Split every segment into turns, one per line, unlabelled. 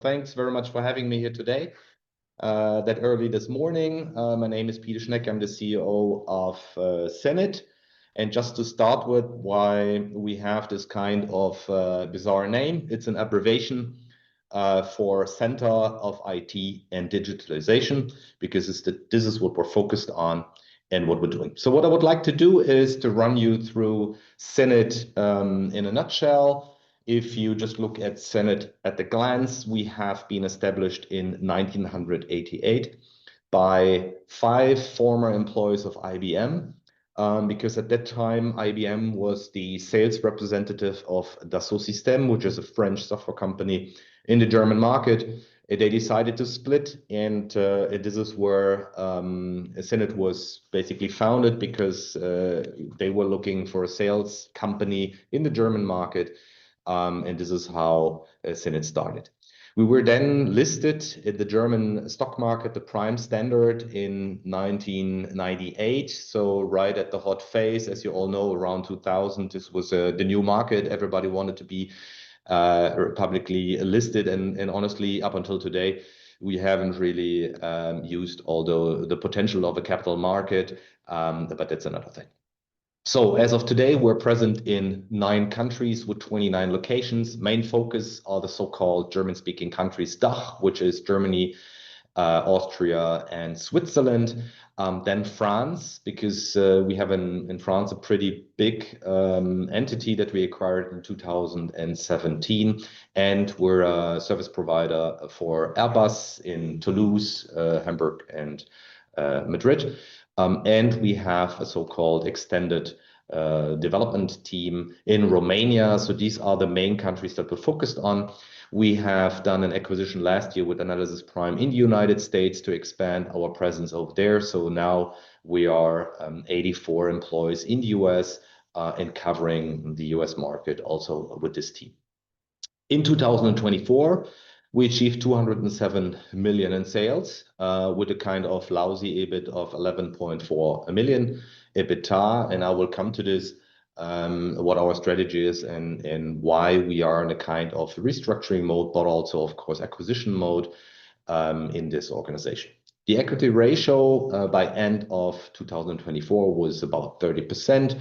Thanks very much for having me here today. That early this morning. My name is Peter Schneck. I'm the CEO of Cenit. And just to start with, why we have this kind of bizarre name. It's an abbreviation for Center of IT and Digitalization, because this is what we're focused on and what we're doing. So what I would like to do is to run you through Cenit in a nutshell. If you just look at Cenit at a glance, we have been established in 1988 by 5 former employees of IBM, because at that time, IBM was the sales representative of Dassault Systèmes, which is a French software company in the German market. They decided to split, and this is where Cenit was basically founded, because they were looking for a sales company in the German market. And this is how Cenit started. We were then listed in the German stock market, the Prime Standard, in 1998. So right at the hot phase, as you all know, around 2000, this was the new market. Everybody wanted to be publicly listed. And honestly, up until today, we haven't really used all the potential of a capital market, but that's another thing. So as of today, we're present in 9 countries with 29 locations. Main focus are the so-called German-speaking countries, DACH, which is Germany, Austria, and Switzerland. Then France, because we have in France a pretty big entity that we acquired in 2017. And we're a service provider for Airbus in Toulouse, Hamburg, and Madrid. And we have a so-called extended development team in Romania. So these are the main countries that we're focused on. We have done an acquisition last year with Analysis Prime in the United States to expand our presence over there. So now we are 84 employees in the US and covering the US market also with this team. In 2024, we achieved 207 million in sales with a kind of lousy EBIT of 11.4 million EBITDA. And I will come to this, what our strategy is and why we are in a kind of restructuring mode, but also, of course, acquisition mode in this organization. The equity ratio by end of 2024 was about 30%.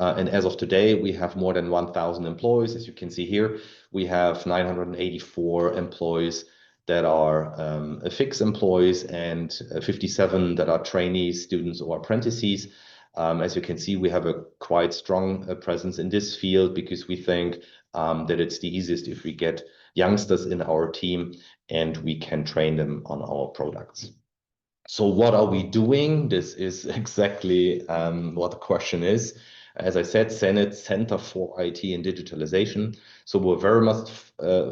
And as of today, we have more than 1,000 employees. As you can see here, we have 984 employees that are fixed employees and 57 that are trainees, students, or apprentices. As you can see, we have a quite strong presence in this field, because we think that it's the easiest if we get youngsters in our team and we can train them on our products. So what are we doing? This is exactly what the question is. As I said, Cenit, Center for IT and Digitalization. So we're very much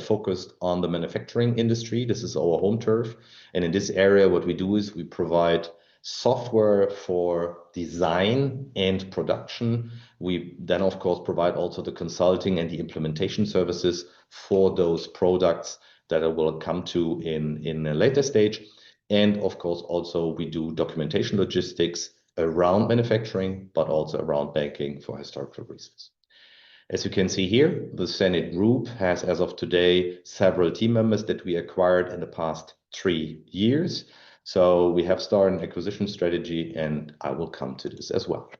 focused on the manufacturing industry. This is our home turf. And in this area, what we do is we provide software for design and production. We then, of course, provide also the consulting and the implementation services for those products that I will come to in a later stage. And of course, also we do documentation logistics around manufacturing, but also around banking for historical reasons. As you can see here, the Cenit Group has, as of today, several team members that we acquired in the past 3 years. So we have started an acquisition strategy, and I will come to this as well.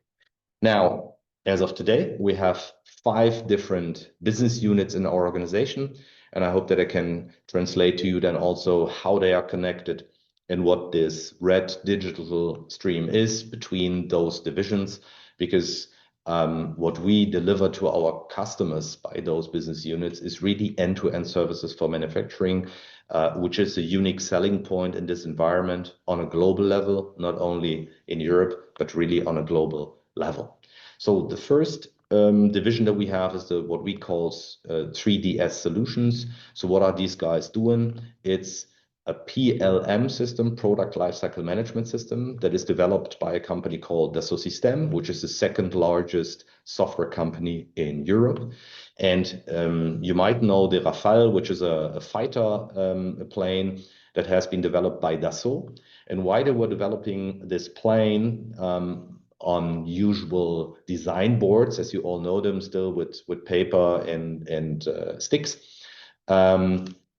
Now, as of today, we have 5 different business units in our organization, and I hope that I can translate to you then also how they are connected and what this red digital stream is between those divisions, because what we deliver to our customers by those business units is really end-to-end services for manufacturing, which is a unique selling point in this environment on a global level, not only in Europe, but really on a global level. So the first division that we have is what we call 3DS Solutions. So what are these guys doing? It's a PLM system, Product Lifecycle Management System, that is developed by a company called Dassault Systèmes, which is the 2nd largest software company in Europe. And you might know the Rafale, which is a fighter plane that has been developed by Dassault. And why they were developing this plane on usual design boards, as you all know them still, with paper and sticks.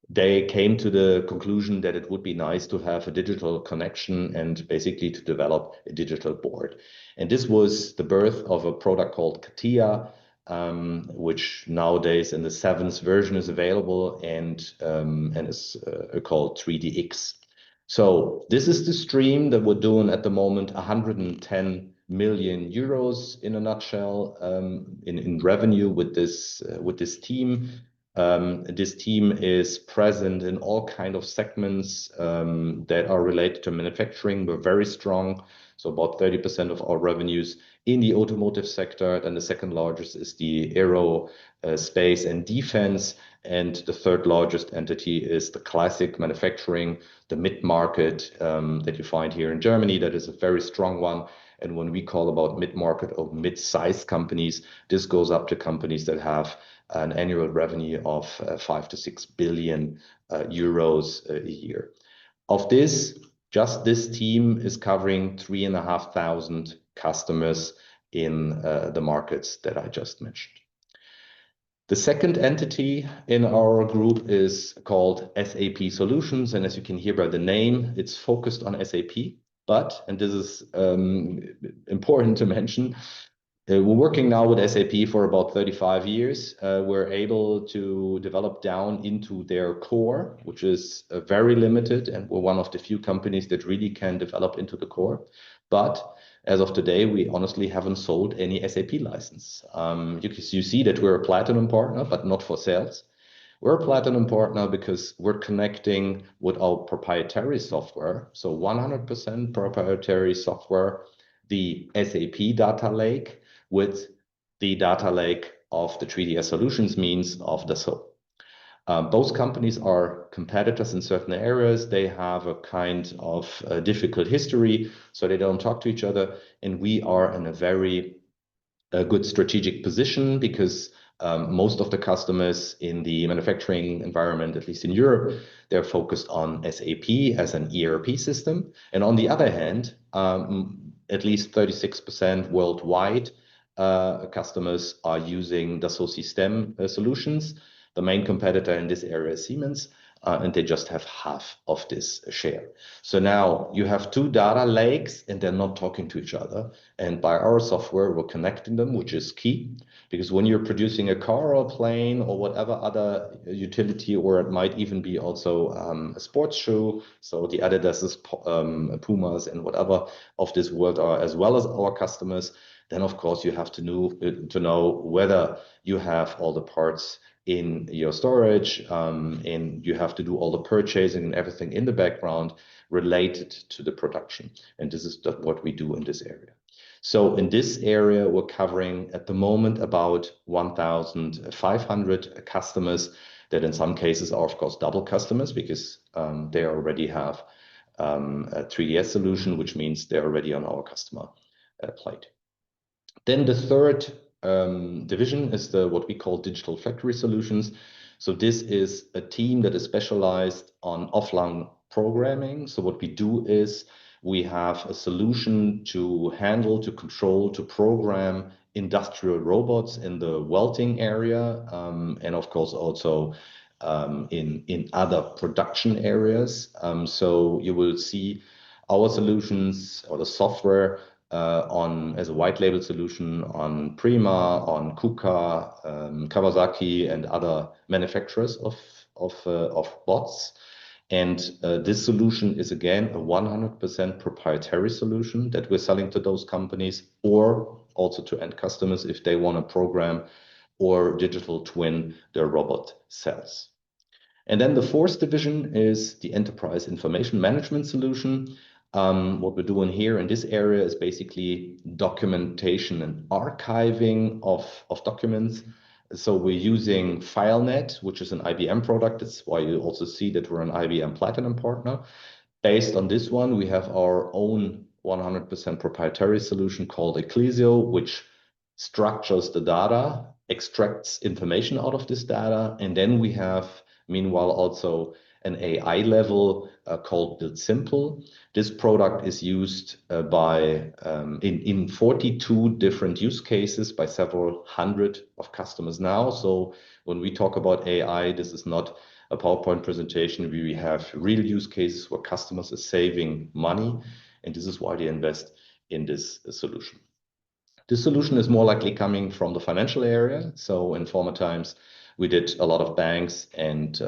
they came to the conclusion that it would be nice to have a digital connection and basically to develop a digital board. And this was the birth of a product called CATIA, which nowadays in the 7th version is available and is called 3DX. So this is the stream that we're doing at the moment, 110 million euros in a nutshell, in revenue with this team. This team is present in all kind of segments that are related to manufacturing. We're very strong, so about 30% of our revenues in the automotive sector. Then the second largest is the aero, space and defense, and the third largest entity is the classic manufacturing, the mid-market that you find here in Germany. That is a very strong one. And when we call about mid-market or mid-sized companies, this goes up to companies that have an annual revenue of 5 to 6 billion euros a year. Of this, just this team is covering 3,500 customers in the markets that I just mentioned. The second entity in our group is called SAP Solutions. And as you can hear by the name, it's focused on SAP. But, and this is important to mention, we're working now with SAP for about 35 years. We're able to develop down into their core, which is very limited, and we're one of the few companies that really can develop into the core. But as of today, we honestly haven't sold any SAP license. You see that we're a platinum partner, but not for sales. We're a platinum partner because we're connecting with our proprietary software. So 100% proprietary software, the SAP data lake, with the data lake of the 3DS Solutions means of Dassault. Both companies are competitors in certain areas. They have a kind of difficult history, so they don't talk to each other. And we are in a very good strategic position because most of the customers in the manufacturing environment, at least in Europe, they're focused on SAP as an ERP system. And on the other hand, at least 36% worldwide customers are using Dassault System solutions. The main competitor in this area is Siemens, and they just have half of this share. So now you have two data lakes and they're not talking to each other. And by our software, we're connecting them, which is key, because when you're producing a car or a plane or whatever other utility, or it might even be also a sports shoe, so the Adidas, Pumas and whatever of this world are as well as our customers, then of course you have to know whether you have all the parts in your storage, and you have to do all the purchasing and everything in the background related to the production. And this is what we do in this area. So in this area, we're covering at the moment about 1,500 customers that in some cases are of course double customers because they already have a 3DS solution, which means they're already on our customer plate. Then the third division is what we call Digital Factory Solutions. So this is a team that is specialized on offline programming. So what we do is we have a solution to handle, to control, to program industrial robots in the welding area, and of course also in other production areas. So you will see our solutions or the software as a white label solution on Prima, on KUKA, Kawasaki, and other manufacturers of bots. And this solution is again a 100% proprietary solution that we're selling to those companies or also to end customers if they want to program or digital twin their robot cells. And then the fourth division is the Enterprise Information Management Solution. What we're doing here in this area is basically documentation and archiving of documents. So we're using FileNet, which is an IBM product. That's why you also see that we're an IBM Platinum partner. Based on this one, we have our own 100% proprietary solution called Ecclesio, which structures the data, extracts information out of this data, and then we have, meanwhile, also an AI level called Build Simple. This product is used in 42 different use cases by several hundred of customers now. So when we talk about AI, this is not a PowerPoint presentation where we have real use cases where customers are saving money, and this is why they invest in this solution. This solution is more likely coming from the financial area. So in former times, we did a lot of banks and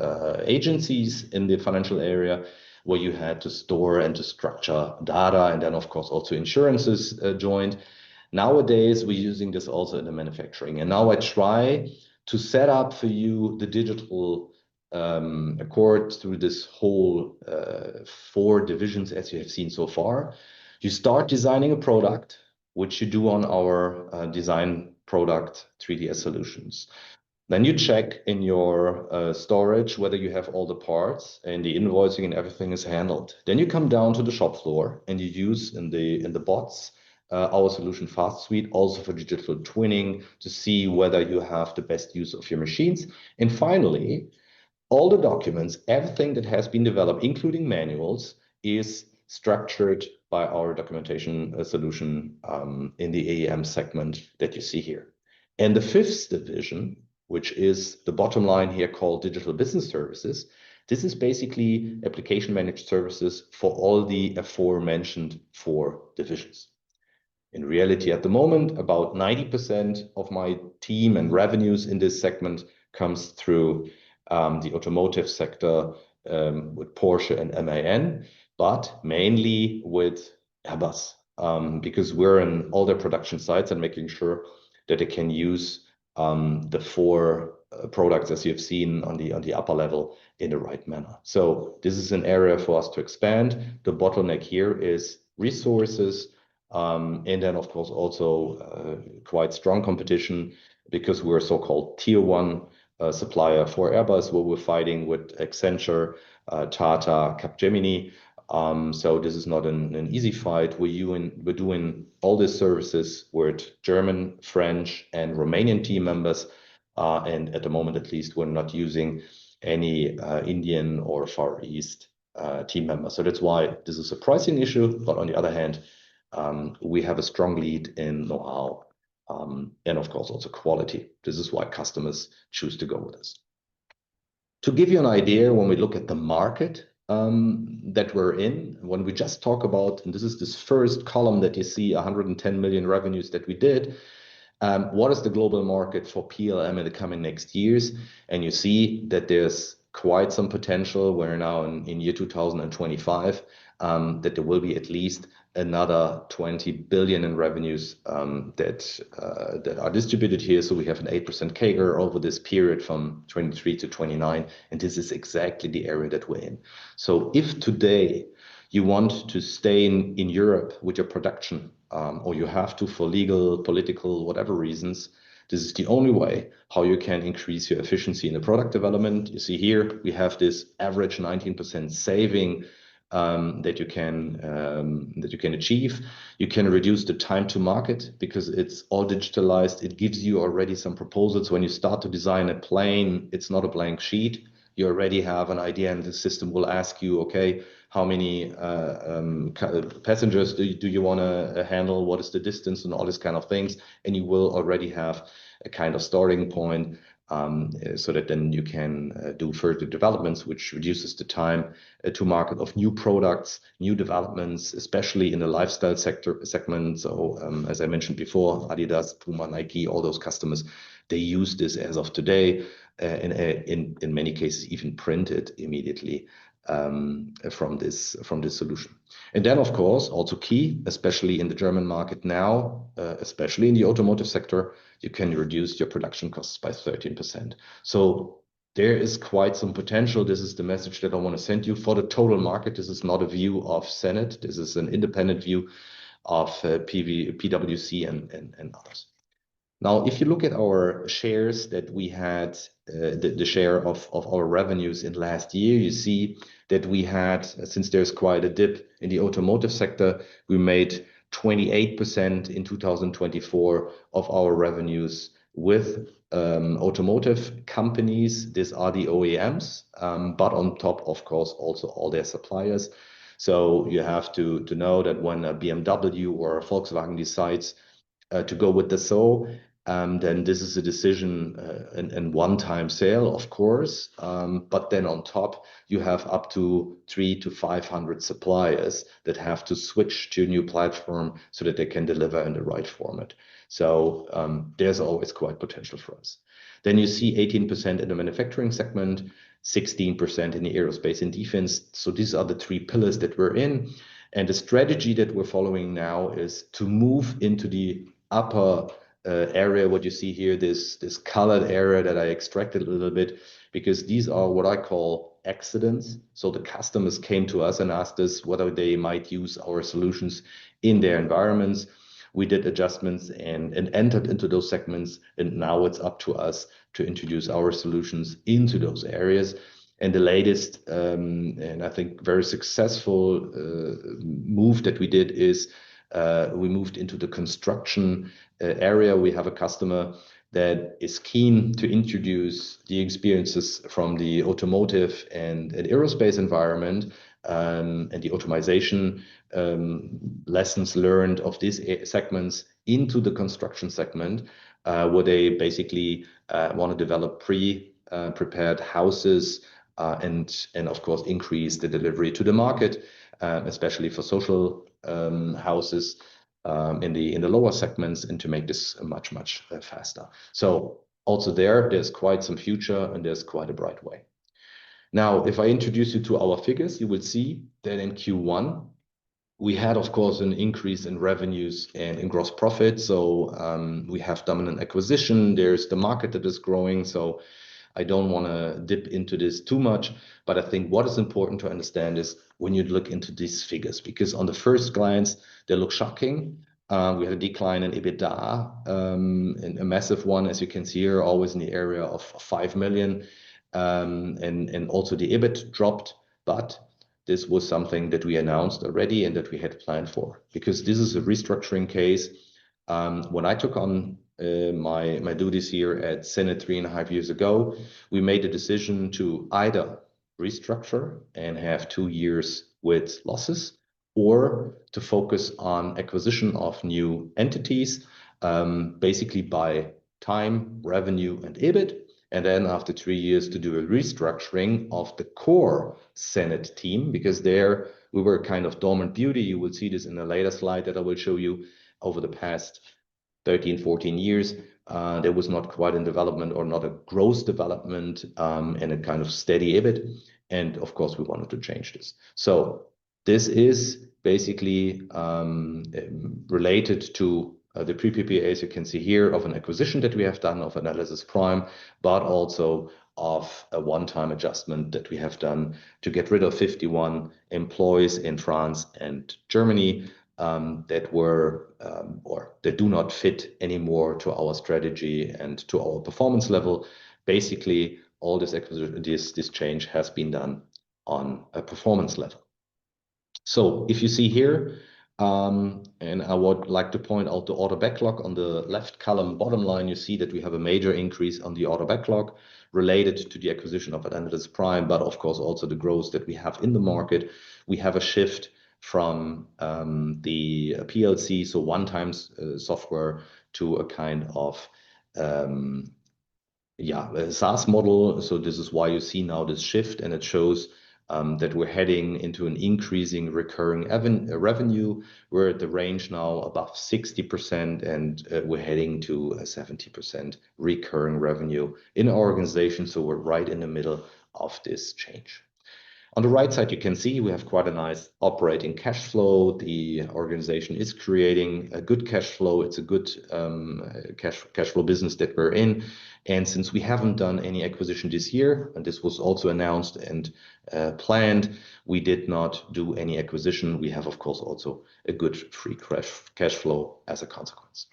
agencies in the financial area where you had to store and to structure data, and then of course also insurances joined. Nowadays, we're using this also in the manufacturing. And now I try to set up for you the digital accord through this whole 4 divisions as you have seen so far. You start designing a product, which you do on our design product 3DS solutions. Then you check in your storage whether you have all the parts and the invoicing and everything is handled. Then you come down to the shop floor and you use in the bots our solution Fast Suite also for digital twinning to see whether you have the best use of your machines. And finally, all the documents, everything that has been developed, including manuals, is structured by our documentation solution in the AEM segment that you see here. And the 5th division, which is the bottom line here called Digital Business Services, this is basically application managed services for all the aforementioned 4 divisions. In reality, at the moment, about 90% of my team and revenues in this segment comes through the automotive sector with Porsche and MAN, but mainly with Airbus, because we're in all their production sites and making sure that they can use the 4 products as you've seen on the upper level in the right manner. So this is an area for us to expand. The bottleneck here is resources, and then of course also quite strong competition because we're a so-called tier 1 supplier for Airbus, where we're fighting with Accenture, Tata, Capgemini. So this is not an easy fight. We're doing all these services with German, French, and Romanian team members. And at the moment, at least, we're not using any Indian or Far East team members. So that's why this is a pricing issue. But on the other hand, we have a strong lead in know-how and of course also quality. This is why customers choose to go with us. To give you an idea, when we look at the market that we're in, when we just talk about, and this is this first column that you see, 110 million revenues that we did, what is the global market for PLM in the coming next years? And you see that there's quite some potential. We're now in year 2025, that there will be at least another 20 billion in revenues that are distributed here. So we have an 8% CAGR over this period from 23 to 29, and this is exactly the area that we're in. So if today you want to stay in Europe with your production, or you have to for legal, political, whatever reasons, this is the only way how you can increase your efficiency in the product development. You see here, we have this average 19% saving that you can achieve. You can reduce the time to market because it's all digitalized. It gives you already some proposals. When you start to design a plane, it's not a blank sheet. You already have an idea, and the system will ask you, okay, how many passengers do you want to handle? What is the distance and all these kind of things? And you will already have a kind of starting point so that then you can do further developments, which reduces the time to market of new products, new developments, especially in the lifestyle segment. So as I mentioned before, Adidas, Puma, Nike, all those customers, they use this as of today, in many cases even print it immediately from this solution. And then of course also key, especially in the German market now, especially in the automotive sector, you can reduce your production costs by 13%. So there is quite some potential. This is the message that I want to send you for the total market. This is not a view of Cenit. This is an independent view of PwC and others. Now, if you look at our shares that we had, the share of our revenues in last year, you see that we had, since there's quite a dip in the automotive sector, we made 28% in 2024 of our revenues with automotive companies. These are the OEMs, but on top, of course, also all their suppliers. So you have to know that when a BMW or a Volkswagen decides to go with the SO, then this is a decision and one-time sale, of course. But then on top, you have up to 300 to 500 suppliers that have to switch to a new platform so that they can deliver in the right format. So there's always quite potential for us. Then you see 18% in the manufacturing segment, 16% in the aerospace and defense. So these are the three pillars that we're in. And the strategy that we're following now is to move into the upper area, what you see here, this colored area that I extracted a little bit, because these are what I call accidents. So the customers came to us and asked us whether they might use our solutions in their environments. We did adjustments and entered into those segments, and now it's up to us to introduce our solutions into those areas. And the latest, and I think very successful move that we did is we moved into the construction area. We have a customer that is keen to introduce the experiences from the automotive and aerospace environment and the automation lessons learned of these segments into the construction segment, where they basically want to develop prepared houses and of course increase the delivery to the market, especially for social houses in the lower segments, and to make this much faster. So also there's quite some future and there's quite a bright way. Now, if I introduce you to our figures, you will see that in Q1 we had, of course, an increase in revenues and in gross profit. So we have done an acquisition. There's the market that is growing. So I don't want to dip into this too much, but I think what is important to understand is when you look into these figures, because on the first glance, they look shocking. We had a decline in EBITDA, and a massive one, as you can see here, always in the area of 5 million. And also the EBIT dropped, but this was something that we announced already and that we had planned for, because this is a restructuring case. When I took on my duties here at Cenit 3.5 years ago, we made a decision to either restructure and have 2 years with losses, or to focus on acquisition of new entities, basically by time, revenue, and EBIT. And then after 3 years to do a restructuring of the core Cenit team, because there we were kind of dormant beauty. You will see this in a later slide that I will show you. Over the past 13, 14 years, there was not quite in development, or not a growth development, and a kind of steady EBIT. And of course, we wanted to change this. So this is basically related to the pre-PPAs you can see here of an acquisition that we have done of Analysis Prime, but also of a one-time adjustment that we have done to get rid of 51 employees in France and Germany that were or that do not fit anymore to our strategy and to our performance level. Basically, all this change has been done on a performance level. So if you see here, and I would like to point out the order backlog on the left column, bottom line, you see that we have a major increase on the order backlog related to the acquisition of Analysis Prime, but of course also the growth that we have in the market. We have a shift from the PLC, so one-time software, to a kind of a SaaS model. So this is why you see now this shift, and it shows that we're heading into an increasing recurring revenue. We're at the range now above 60%, and we're heading to a 70% recurring revenue in our organization. So we're right in the middle of this change. On the right side, you can see we have quite a nice operating cash flow. The organization is creating a good cash flow. It's a good cash flow business that we're in. And since we haven't done any acquisition this year, and this was also announced and planned, we did not do any acquisition. We have, of course, also a good free cash flow as a consequence.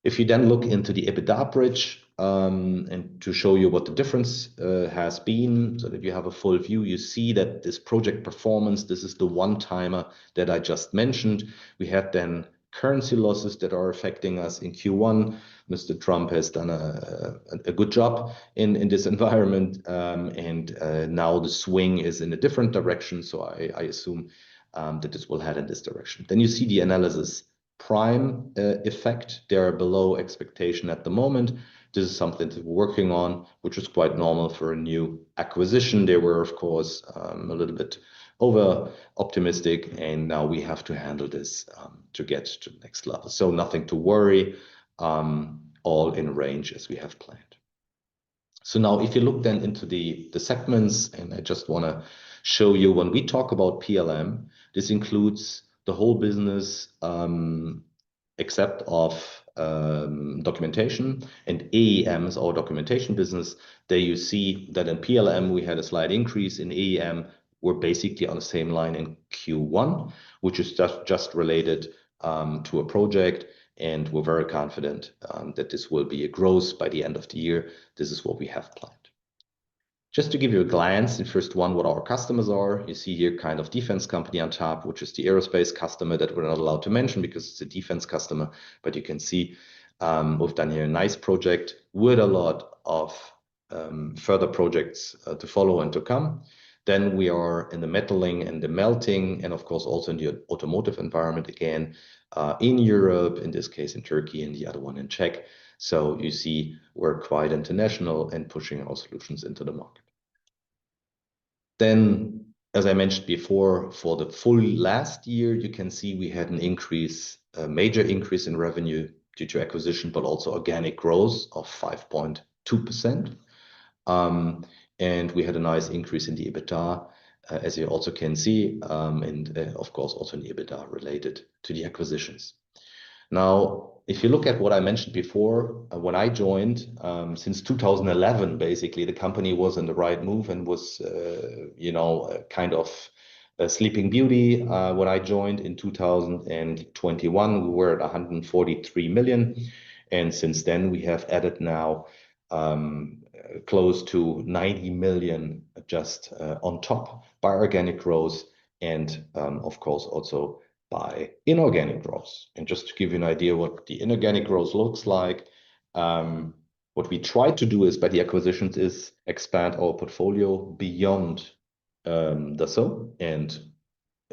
If you then look into the EBITDA bridge, and to show you what the difference has been, so that you have a full view, you see that this project performance, this is the one-timer that I just mentioned. We had then currency losses that are affecting us in Q1. Mr. Trump has done a good job in this environment, and now the swing is in a different direction. So I assume that this will head in this direction. Then you see the analysis prime effect. They're below expectation at the moment. This is something that we're working on, which is quite normal for a new acquisition. They were, of course, a little bit over optimistic, and now we have to handle this to get to the next level. So nothing to worry, all in range as we have planned. So now if you look then into the segments, and I just want to show you when we talk about PLM, this includes the whole business except of documentation, and AEM is our documentation business. There you see that in PLM we had a slight increase. In AEM we're basically on the same line in Q1, which is just related to a project, and we're very confident that this will be a growth by the end of the year. This is what we have planned. Just to give you a glance, the first one, what our customers are. You see here kind of defense company on top, which is the aerospace customer that we're not allowed to mention because it's a defense customer. But you can see we've done here a nice project with a lot of further projects to follow and to come. Then we are in the metaling and the melting, and of course also in the automotive environment again, in Europe, in this case in Turkey, and the other one in Czech. So you see we're quite international and pushing our solutions into the market. Then, as I mentioned before, for the full last year, you can see we had an increase, a major increase in revenue due to acquisition, but also organic growth of 5.2%. And we had a nice increase in the EBITDA, as you also can see, and of course also in the EBITDA related to the acquisitions. Now, if you look at what I mentioned before, when I joined, since 2011, basically the company was in the right move and was, kind of a sleeping beauty. When I joined in 2021, we were at 143 million. And since then, we have added now close to 90 million just on top by organic growth, and of course also by inorganic growth. And just to give you an idea what the inorganic growth looks like, what we try to do is by the acquisitions is expand our portfolio beyond Dassault and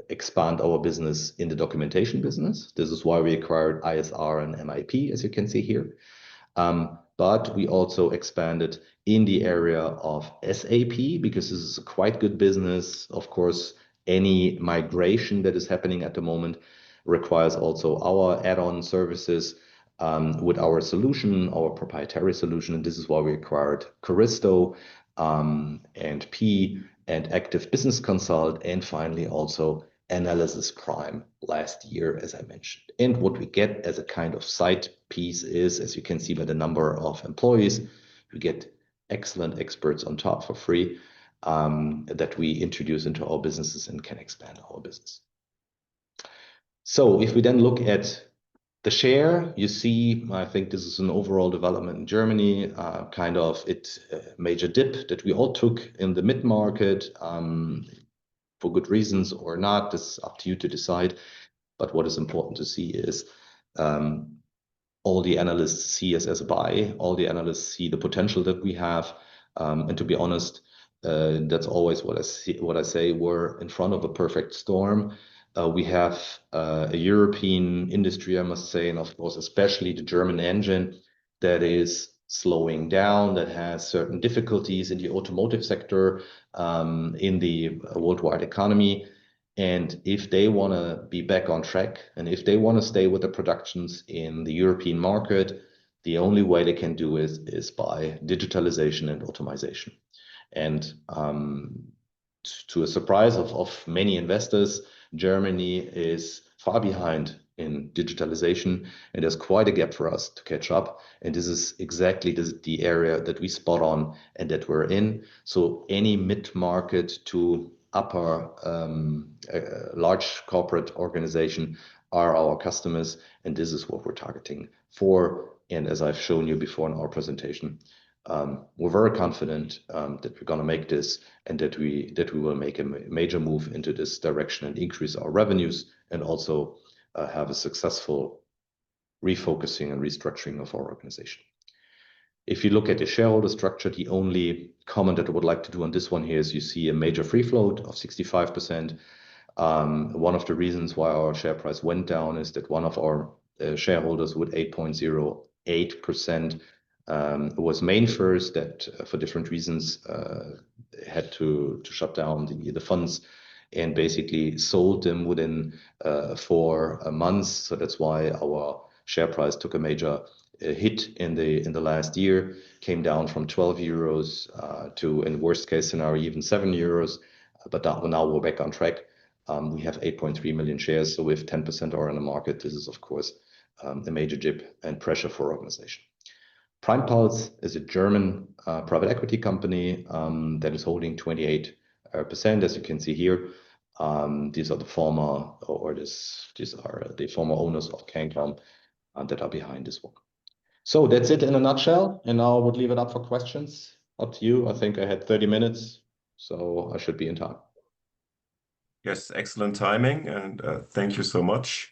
expand our business in the documentation business. This is why we acquired ISR and MIP, as you can see here. But we also expanded in the area of SAP, because this is a quite good business. Of course, any migration that is happening at the moment requires also our add-on services with our solution, our proprietary solution. And this is why we acquired Choristo and P and Active Business Consult, and finally also Analysis Prime last year, as I mentioned. And what we get as a kind of side piece is, as you can see by the number of employees, we get excellent experts on top for free that we introduce into our businesses and can expand our business. So if we then look at the share, you see, I think this is an overall development in Germany, kind of major dip that we all took in the mid-market for good reasons or not. This is up to you to decide. But what is important to see is all the analysts see us as a buy. All the analysts see the potential that we have. And to be honest, that's always what I say. We're in front of a perfect storm. We have a European industry, I must say, and of course, especially the German engine that is slowing down, that has certain difficulties in the automotive sector, in the worldwide economy. And if they want to be back on track, and if they want to stay with the productions in the European market, the only way they can do is by digitalization and automation. And to a surprise of many investors, Germany is far behind in digitalization, and there's quite a gap for us to catch up. And this is exactly the area that we spot on and that we're in. So any mid-market to upper large corporate organization are our customers, and this is what we're targeting for. And as I've shown you before in our presentation, we're very confident that we're going to make this, and that we will make a major move into this direction and increase our revenues, and also have a successful refocusing and restructuring of our organization. If you look at the shareholder structure, the only comment that I would like to do on this one here is you see a major free float of 65%. One of the reasons why our share price went down is that one of our shareholders with 8.08% was MainFirst, that for different reasons had to shut down the funds and basically sold them within 4 months. So that's why our share price took a major hit in the last year, came down from 12 euros to, in worst case scenario, even 7 euros. But now we're back on track. We have 8.3 million shares, so with 10% are in the market. This is, of course, a major dip and pressure for our organization. Prime Pulse is a German private equity company that is holding 28%, as you can see here. These are the former, these are the former owners of Cancom that are behind this one. So that's it in a nutshell. And now I would leave it up for questions. Up to you. I think I had 30 minutes, so I should be in time.
Yes, excellent timing, and thank you so much.